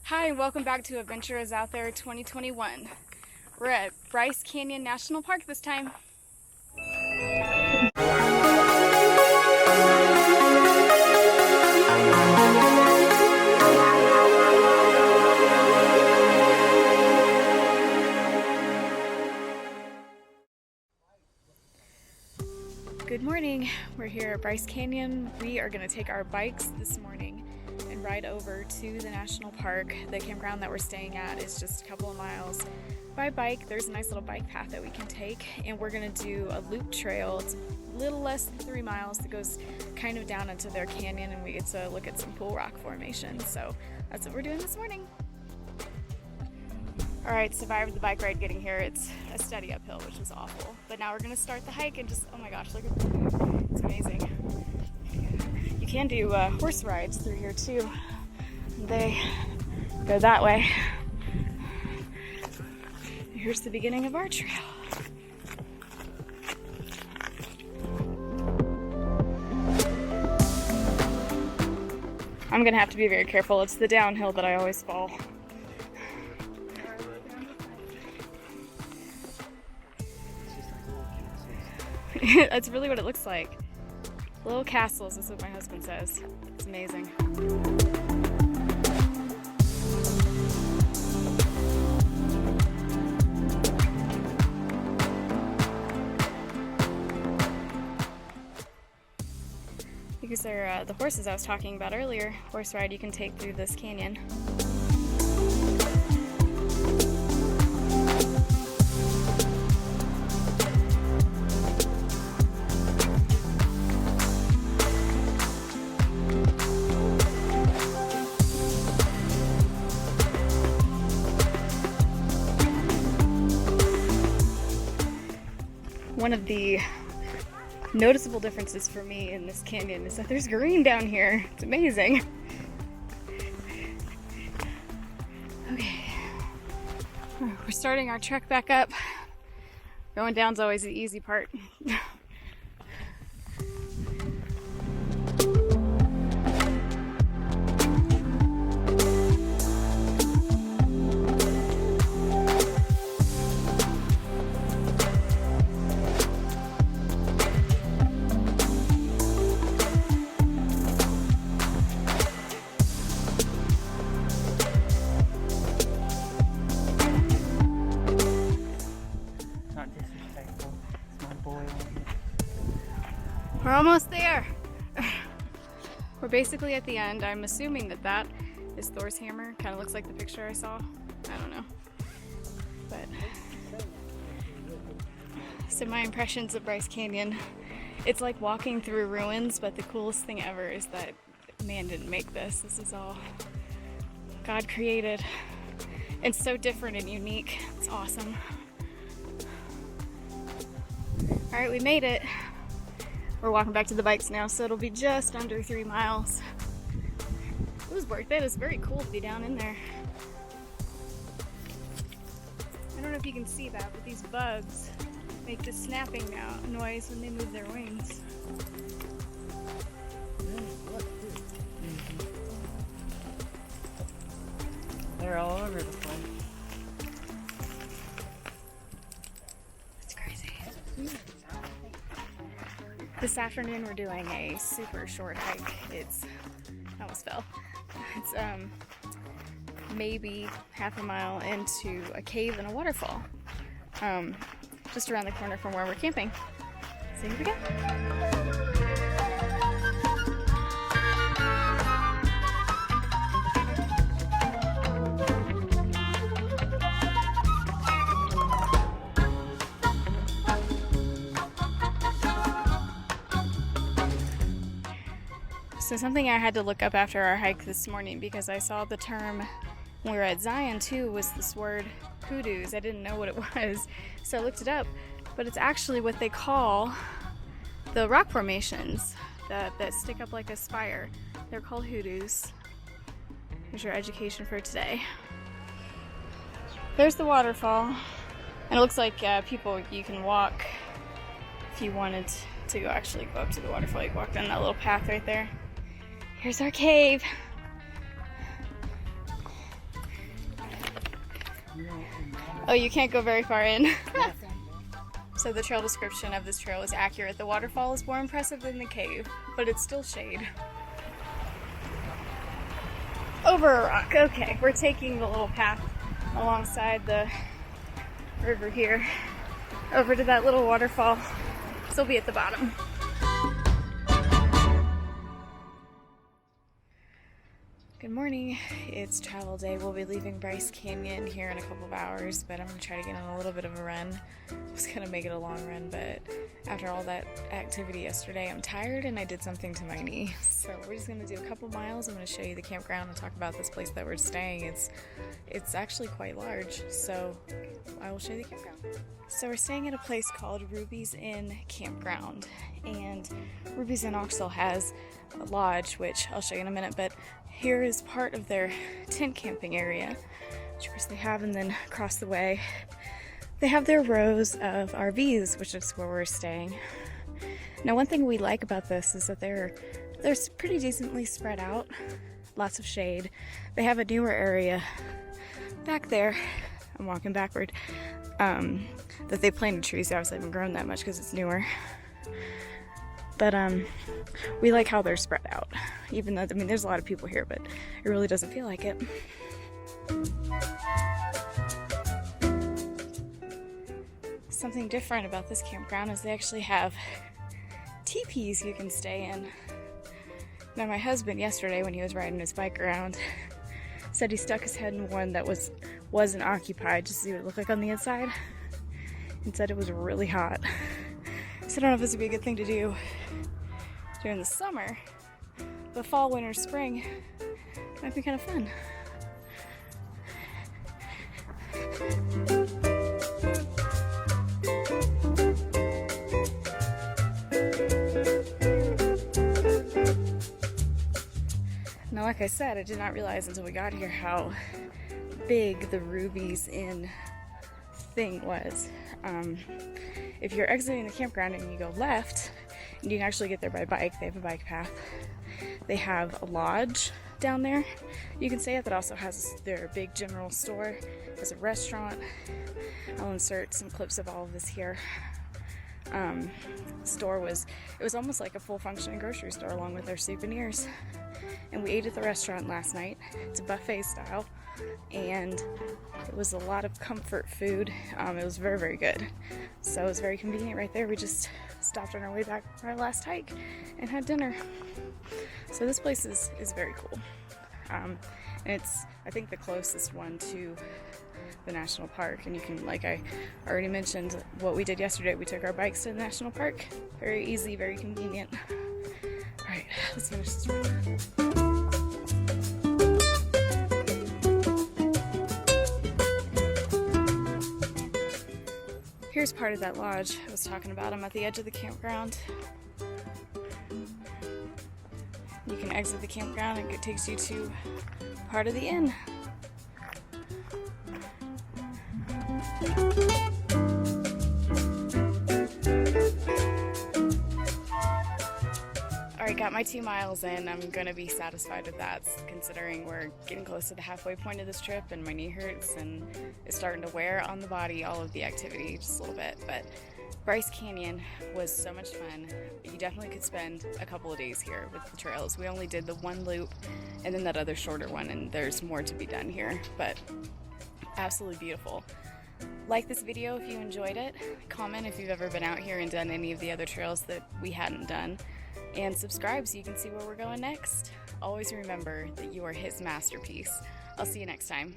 Hi, and welcome back to Adventures Out There 2021. We're at Bryce Canyon National Park this time. Good morning. We're here at Bryce Canyon. We are going to take our bikes this morning and ride over to the national park. The campground that we're staying at is just a couple of miles by bike. There's a nice little bike path that we can take, and we're going to do a loop trail. It's a little less than 3 miles that goes kind of down into their canyon, and we get to look at some cool rock formations. So that's what we're doing this morning. Alright, survived the bike ride getting here. It's a steady uphill, which is awful. But now we're going to start the hike and just, oh my gosh, look at the view. It's amazing. You can do horse rides through here too. They go that way. Here's the beginning of our trail. I'm going to have to be very careful. It's the downhill that I always fall. That's really what it looks like. Little castles, that's what my husband says. It's amazing. These are the horses I was talking about earlier. Horse ride you can take through this canyon. One of the noticeable differences for me in this canyon is that there's green down here. It's amazing. Okay, we're starting our trek back up. Going down's always the easy part. We're almost there. We're basically at the end. I'm assuming that that is Thor's hammer. Kind of looks like the picture I saw. I don't know. But so my impressions of Bryce Canyon, it's like walking through ruins, but the coolest thing ever is that man didn't make this. This is all God created. And so different and unique. It's awesome. All right, we made it. We're walking back to the bikes now, so it'll be just under 3 miles. It was worth it. It's very cool to be down in there. I don't know if you can see that, but these bugs make this snapping noise when they move their wings. They're all over the place. It's crazy. This afternoon we're doing a super short hike. I almost fell. It's maybe half a mile into a cave and a waterfall. Just around the corner from where we're camping. So here we go. So something I had to look up after our hike this morning, because I saw the term when we were at Zion too, was this word hoodoos. I didn't know what it was, so I looked it up. But it's actually what they call the rock formations that stick up like a spire. They're called hoodoos. Here's your education for today. There's the waterfall. And it looks like you can walk if you wanted to actually go up to the waterfall. You can walk down that little path right there. Here's our cave. Oh, you can't go very far in. So the trail description of this trail is accurate. The waterfall is more impressive than the cave, but it's still shade. Over a rock. Okay, we're taking the little path alongside the river here over to that little waterfall. So we'll be at the bottom. Good morning. It's travel day. We'll be leaving Bryce Canyon here in a couple of hours, but I'm going to try to get on a little bit of a run. I was going to make it a long run, but after all that activity yesterday, I'm tired and I did something to my knee. So we're just going to do a couple miles. I'm going to show you the campground and talk about this place that we're staying. It's actually quite large, so I will show you the campground. So we're staying at a place called Ruby's Inn Campground, and Ruby's Inn also has a lodge, which I'll show you in a minute, but here is part of their tent camping area, which of course they have, and then across the way they have their rows of RVs, which is where we're staying. Now, one thing we like about this is that they're pretty decently spread out, lots of shade. They have a newer area back there, I'm walking backward, that they planted trees. They obviously haven't grown that much because it's newer. But we like how they're spread out, even though, I mean, there's a lot of people here, but it really doesn't feel like it. Something different about this campground is they actually have teepees you can stay in. Now, my husband yesterday, when he was riding his bike around, said he stuck his head in one that wasn't occupied just to see what it looked like on the inside, and said it was really hot. So I don't know if this would be a good thing to do during the summer, but fall, winter, spring might be kind of fun. Now, like I said, I did not realize until we got here how big the Ruby's Inn thing was. If you're exiting the campground and you go left, and you can actually get there by bike, they have a bike path. They have a lodge down there you can stay at that also has their big general store. There's a restaurant. I'll insert some clips of all of this here. Store was almost like a full functioning grocery store along with their souvenirs. And we ate at the restaurant last night. It's a buffet style, and it was a lot of comfort food. It was very, very good. So it was very convenient right there. We just stopped on our way back for our last hike and had dinner. So this place is very cool. And it's, I think, the closest one to the national park. And you can, like I already mentioned, what we did yesterday, we took our bikes to the national park. Very easy, very convenient. All right, let's finish this run. Here's part of that lodge I was talking about. I'm at the edge of the campground. You can exit the campground and it takes you to part of the inn. Alright, got my 2 miles in. I'm gonna be satisfied with that, considering we're getting close to the halfway point of this trip and my knee hurts and it's starting to wear on the body, all of the activity, just a little bit. But Bryce Canyon was so much fun. You definitely could spend a couple of days here with the trails. We only did the one loop and then that other shorter one, and there's more to be done here, but absolutely beautiful. Like this video if you enjoyed it. Comment if you've ever been out here and done any of the other trails that we hadn't done. And subscribe so you can see where we're going next. Always remember that you are his masterpiece. I'll see you next time.